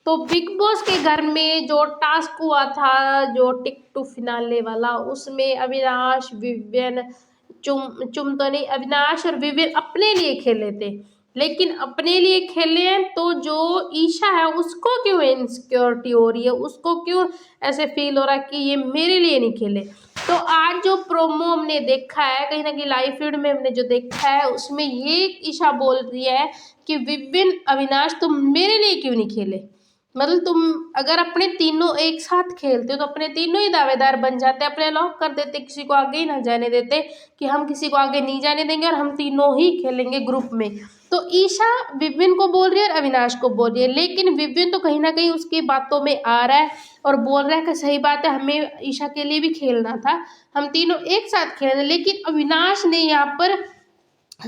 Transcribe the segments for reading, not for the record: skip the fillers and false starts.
तो big boss के घर में जो टास्क हुआ था, जो टिक टू फिनाले वाला, उसमें अविनाश, विवियन, चुम चुम तो नहीं, अविनाश और विवियन अपने लिए खेले थे। लेकिन अपने लिए खेले हैं तो जो ईशा है उसको क्यों इनसिक्योरिटी हो रही है, उसको क्यों ऐसे फील हो रहा है कि ये मेरे लिए नहीं खेले। तो आज जो प्रोमो हमने देखा है, कहीं ना कहीं लाइव फीड में हमने जो देखा है, उसमें ये ईशा बोल रही है कि विविन, अविनाश, तुम मेरे लिए क्यों नहीं खेले। मतलब तुम अगर अपने तीनों एक साथ खेलते हो तो अपने तीनों ही दावेदार बन जाते, अपने लॉक कर देते, किसी को आगे ही ना जाने देते कि हम किसी को आगे नहीं जाने देंगे और हम तीनों ही खेलेंगे ग्रुप में। तो ईशा विविन को बोल रही है और अविनाश को बोल रही है, लेकिन विविन तो कहीं ना कहीं उसकी बातों में आ रहा है और बोल रहा है कि सही बात है, हमें ईशा के लिए भी खेलना था, हम तीनों एक साथ खेल रहे। लेकिन अविनाश ने यहाँ पर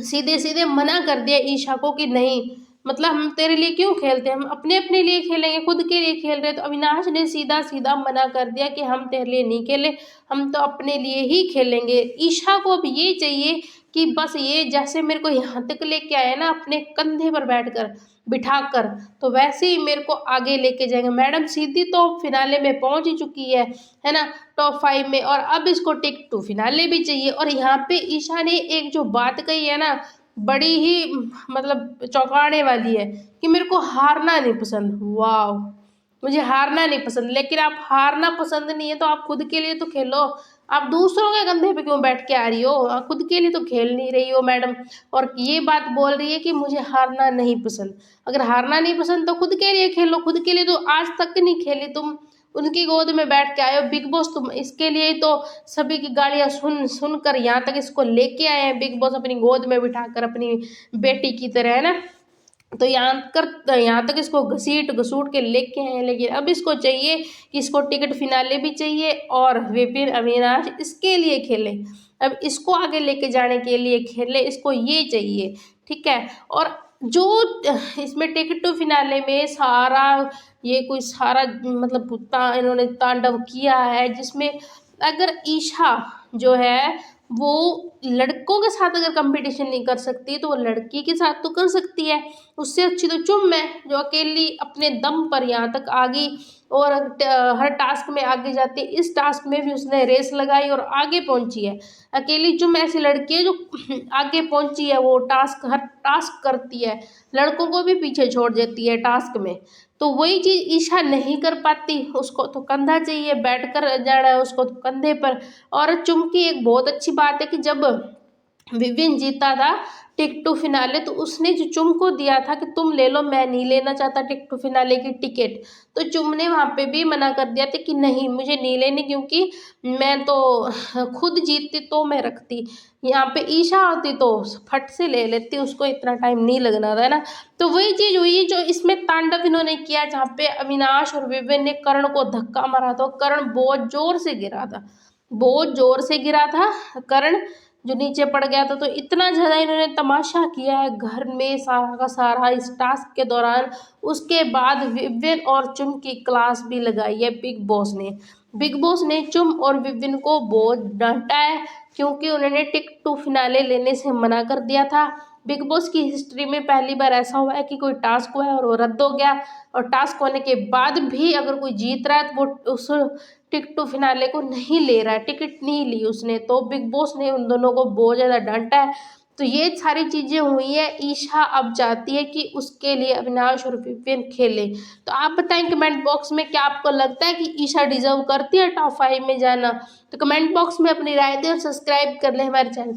सीधे सीधे मना कर दिया ईशा को कि नहीं, मतलब हम तेरे लिए क्यों खेलते हैं, हम अपने अपने लिए खेलेंगे, खुद के लिए खेल रहे। तो अविनाश ने सीधा सीधा मना कर दिया कि हम तेरे लिए नहीं खेले, हम तो अपने लिए ही खेलेंगे। ईशा को अब ये चाहिए कि बस ये जैसे मेरे को यहाँ तक लेके आए ना अपने कंधे पर बैठकर बिठाकर, तो वैसे ही मेरे को आगे लेके जाएंगे। मैडम सीधी तो फिनाले में पहुंच ही चुकी है ना, टॉप 5 में, और अब इसको टिक टू फिनाले भी चाहिए। और यहाँ पे ईशा ने एक जो बात कही है ना, बड़ी ही मतलब चौंकाने वाली है कि मेरे को हारना नहीं पसंद। वाह, मुझे हारना नहीं पसंद। लेकिन आप हारना पसंद नहीं है तो आप खुद के लिए तो खेलो, आप दूसरों के कंधे पे क्यों बैठ के आ रही हो, आप खुद के लिए तो खेल नहीं रही हो मैडम। और ये बात बोल रही है कि मुझे हारना नहीं पसंद। अगर हारना नहीं पसंद तो खुद के लिए खेलो, खुद के लिए तो आज तक नहीं खेली तुम, उनकी गोद में बैठ के आए हो। बिग बॉस तुम इसके लिए तो सभी की गालियां सुन सुनकर यहाँ तक इसको लेके आए हैं बिग बॉस, अपनी गोद में बिठाकर अपनी बेटी की तरह, है ना। तो यहाँ तक इसको घसीट घसूट के लेके आए हैं। लेकिन अब इसको चाहिए कि इसको टिकट फिनाले भी चाहिए और विपिन, अविनाश इसके लिए खेले, अब इसको आगे लेके जाने के लिए खेले, इसको ये चाहिए, ठीक है। और जो इसमें टिकट टू फिनाले में सारा ये कोई सारा मतलब इन्होंने तांडव किया है, जिसमें अगर ईशा जो है वो लड़कों के साथ अगर कंपटीशन नहीं कर सकती तो वो लड़की के साथ तो कर सकती है। उससे अच्छी तो चुम है जो अकेली अपने दम पर यहाँ तक आ गई और हर टास्क में आगे जाती है। इस टास्क में भी उसने रेस लगाई और आगे पहुंची है। अकेली चुम ऐसी लड़की है जो आगे पहुंची है, वो हर टास्क करती है, लड़कों को भी पीछे छोड़ देती है टास्क में। तो वही चीज़ ईशा नहीं कर पाती, उसको तो कंधा चाहिए, बैठकर जाना है उसको तो कंधे पर। और चुमकी एक बहुत अच्छी बात है कि जब विविन जीता था टिक टू फिनाले तो उसने जो चुम को दिया था कि तुम ले लो, मैं नहीं लेना चाहता टिक टू फिनाले की टिकट। तो चुम ने वहाँ पे भी मना कर दिया था कि नहीं मुझे नहीं लेनी, क्योंकि मैं तो खुद जीतती तो मैं रखती, यहाँ पे ईशा होती तो फट से ले लेती, उसको इतना टाइम नहीं लगना था, है ना। तो वही चीज़ हुई जो इसमें तांडव इन्होंने किया, जहाँ पे अविनाश और विविन ने करण को धक्का मारा था। करण बहुत जोर से गिरा था, बहुत जोर से गिरा था करण, जो नीचे पड़ गया था। तो इतना ज़्यादा इन्होंने तमाशा किया है घर में सारा का सारा इस टास्क के दौरान। उसके बाद विविन और चुम की क्लास भी लगाई है बिग बॉस ने। बिग बॉस ने चुम और विविन को बहुत डांटा है, क्योंकि उन्होंने टिक टू फिनाले लेने से मना कर दिया था। बिग बॉस की हिस्ट्री में पहली बार ऐसा हुआ है कि कोई टास्क हुआ है और वो रद्द हो गया, और टास्क होने के बाद भी अगर कोई जीत रहा है तो वो उस टिक टू फिनाले को नहीं ले रहा है, टिकट नहीं ली उसने। तो बिग बॉस ने उन दोनों को बहुत ज़्यादा डांटा है। तो ये सारी चीज़ें हुई है। ईशा अब चाहती है कि उसके लिए अविनाश और विपिन खेले। तो आप बताएं कमेंट बॉक्स में, क्या आपको लगता है कि ईशा डिजर्व करती है टॉप 5 में जाना। तो कमेंट बॉक्स में अपनी राय दें और सब्सक्राइब कर लें हमारे चैनल।